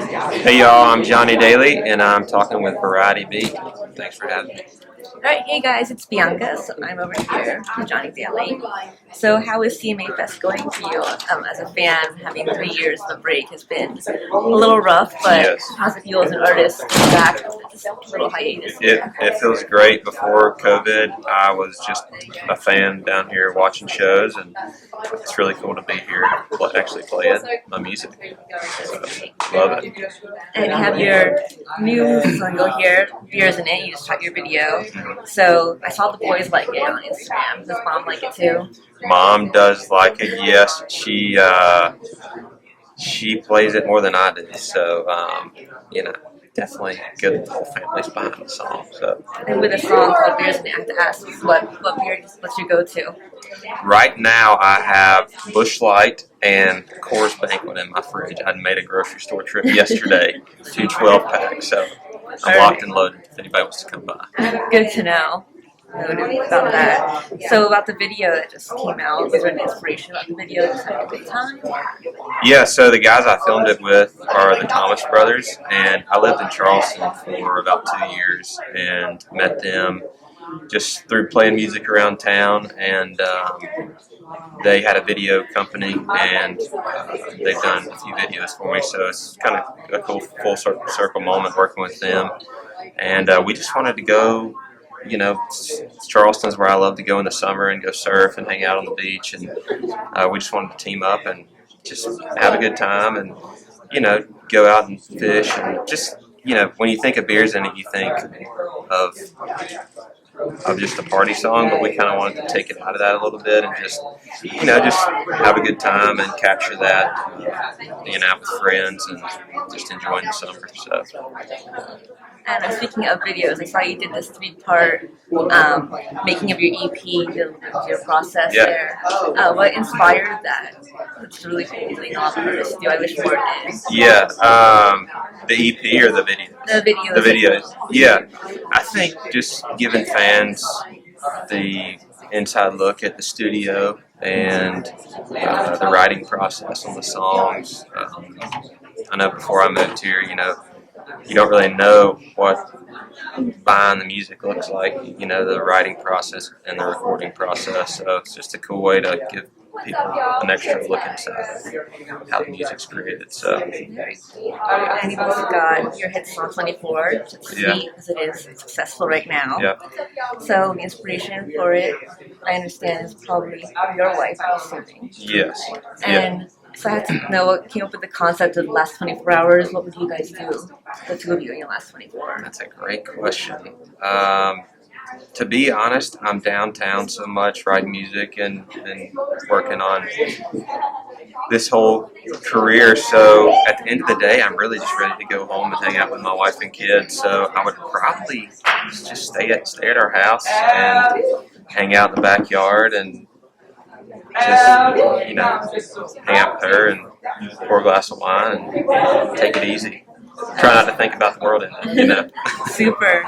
Hey y'all, I'm Johnny Dailey, and I'm talking with Variety Beat. Thanks for having me. Alright, hey guys, it's Bianca, so I'm over here with Johnny Dailey. So how is CMA Fest going for you? As a fan, having 3 years of a break has been a little rough, but Yes. how's it feel as an artist back from this little hiatus? It feels great. Before COVID, I was just a fan down here watching shows, and it's really cool to be here actually playing my music. So, love it. And you have your new single here, Beers in It, you just shot your video. So I saw the boys like it on Instagram. Does mom like it too? Mom does like it. Yes, she plays it more than I do. So definitely good. The whole family's behind the song. So And with a song called Beers in It, I have to ask what's your go-to? right now, I have Busch Light and Coors Banquet in my fridge. I made a grocery store trip yesterday, 2 12-packs. So I'm locked and loaded if anybody wants to come by. Good to know. Noted about that. So about the video that just came out, was there an inspiration about the video? Just having a good time? Yeah, so the guys I filmed it with are the Thomas brothers, and I lived in Charleston for about 2 years and met them just through playing music around town, and they had a video company, and they've done a few videos for me, so it's kind of a cool full circle moment working with them. And we just wanted to go, Charleston's where I love to go in the summer and go surf and hang out on the beach, and we just wanted to team up and just have a good time and, go out and fish and just, when you think of Beers in It, you think of just a party song, but we kind of wanted to take it out of that a little bit and just have a good time and capture that, being out with friends and just enjoying the summer. So. And speaking of videos, I saw you did this 3-part making of your EP, your process there. What inspired that? It's a really cool thing a lot of artists do. I wish more did. Yeah, the EP or the video? The videos. The videos. Yeah, I think just giving fans the inside look at the studio and the writing process on the songs. I know before I moved here, you don't really know what buying the music looks like, the writing process and the recording process. So it's just a cool way to give people an extra look inside of how the music's created. So, And you've also got your hit song 24, which is sweet as it is successful right now. Yeah. So the inspiration for it, I understand, is probably your wife, I'm assuming. Yes. And so I had to know what came up with the concept of the last 24 hours. What would you guys do, the two of you, in your last 24? That's a great question. To be honest, I'm downtown so much writing music and working on this whole career. So at the end of the day, I'm really just ready to go home and hang out with my wife and kids. So I would probably just stay at our house and hang out in the backyard and just, hang out with her and pour a glass of wine and take it easy. Try not to think about the world in it, Super.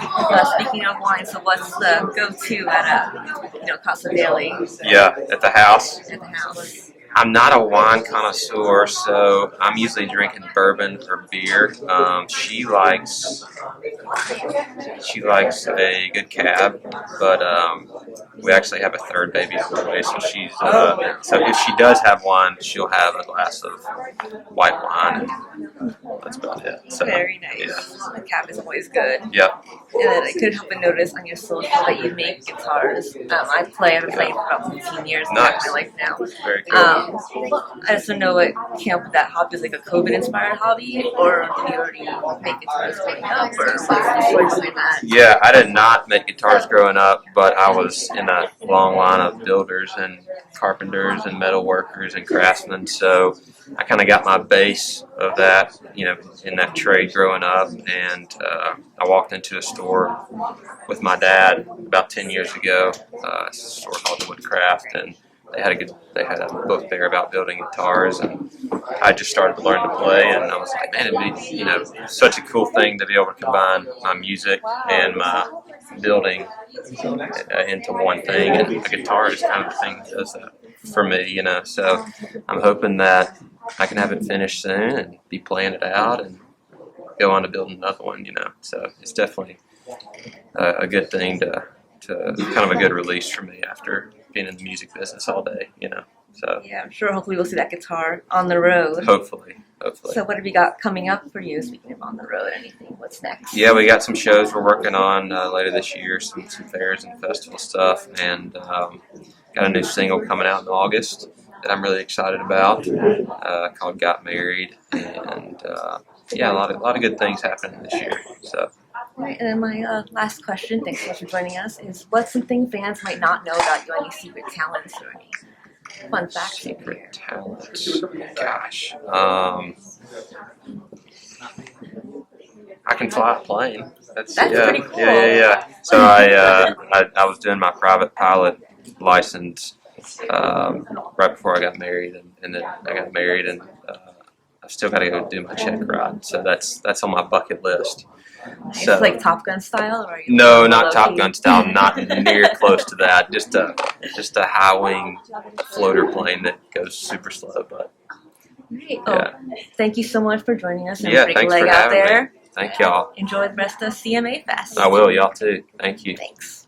Speaking of wine, so what's the go-to at Casa Dailey? Yeah, at the house. At the house. I'm not a wine connoisseur, so I'm usually drinking bourbon or beer. She likes a good cab, but we actually have a third baby on the way, so she's so if she does have wine, she'll have a glass of white wine, and that's about it. So, very nice. Yeah. The cab is always good. Yep. And then I could help but notice on your social that you make guitars. I've been playing for about 15 years in my life now. Very cool. I just don't know what came up with that hobby. Is like a COVID-inspired hobby, or did you already make guitars growing up, or what's the story behind that? Yeah, I did not make guitars growing up, but I was in a long line of builders and carpenters and metal workers and craftsmen, so I kind of got my base of that, in that trade growing up, and I walked into a store with my dad about 10 years ago, a store called Woodcraft, and they had a book there about building guitars, and I just started to learn to play, and I was like, man, it'd be, such a cool thing to be able to combine my music and my building into one thing, and a guitar is kind of the thing that does that for me, so I'm hoping that I can have it finished soon and be playing it out and go on to build another one. So it's definitely a good thing to kind of a good release for me after being in the music business all day. So Yeah, I'm sure. Hopefully, we'll see that guitar on the road. hopefully. So, what have you got coming up for you? Speaking of on the road, anything? What's next? Yeah, we got some shows we're working on later this year, some fairs and festival stuff, and got a new single coming out in August that I'm really excited about called "Got Married," and yeah, a lot of good things happening this year. So. All right, and then my last question, thanks so much for joining us, is what's something fans might not know about you? Any secret talents or any fun facts? Secret talents? Gosh. I can fly a plane. That's pretty cool. Yeah. So I was doing my private pilot license right before I got married, and then I got married, and I've still got to go do my check ride. So that's on my bucket list. Nice. So, Like Top Gun style, or are you no, not Top Gun style. Not near close to that. Just a high wing floater plane that goes super slow. But great. yeah. Thank you so much for joining us. And Yeah, big thanks leg for out having there. me. Thank y'all. Enjoy the rest of CMA Fest. I will. Y'all too. Thank you. Thanks.